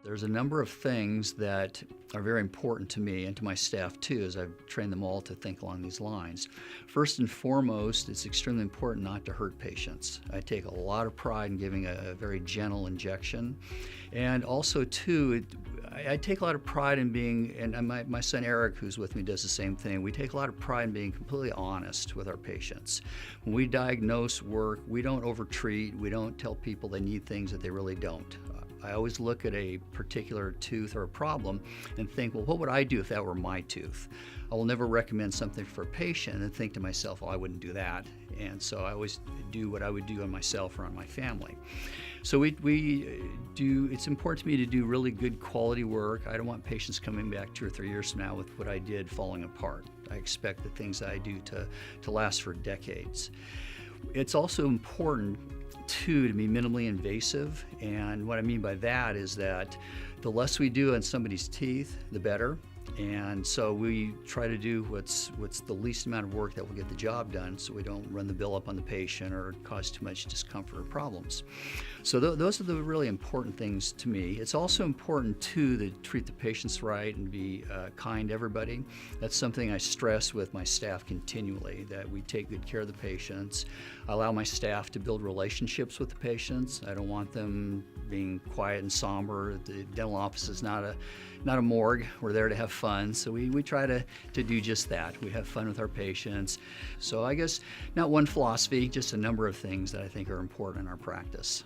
There's a number of things that are very important to me and to my staff too, as I've trained them all to think along these lines. First and foremost, it's extremely important not to hurt patients. I take a lot of pride in giving a very gentle injection. And also too, I take a lot of pride in being, and my son Eric, who's with me, does the same thing. We take a lot of pride in being completely honest with our patients. When we diagnose work, we don't overtreat, we don't tell people they need things that they really don't. I always look at a particular tooth or a problem and think, well, what would I do if that were my tooth? I will never recommend something for a patient and think to myself, well, I wouldn't do that. And so I always do what I would do on myself or on my family. So it's important to me to do really good quality work. I don't want patients coming back 2 or 3 years from now with what I did falling apart. I expect the things I do to last for decades. It's also important to be minimally invasive, and what I mean by that is that the less we do on somebody's teeth, the better. And so we try to do what's the least amount of work that will get the job done, so we don't run the bill up on the patient or cause too much discomfort or problems. So those are the really important things to me. It's also important too to treat the patients right and be kind to everybody. That's something I stress with my staff continually, that we take good care of the patients. I allow my staff to build relationships with the patients. I don't want them being quiet and somber. The dental office is not a morgue. We're there to have fun, so we try to do just that. We have fun with our patients. So I guess not one philosophy, just a number of things that I think are important in our practice.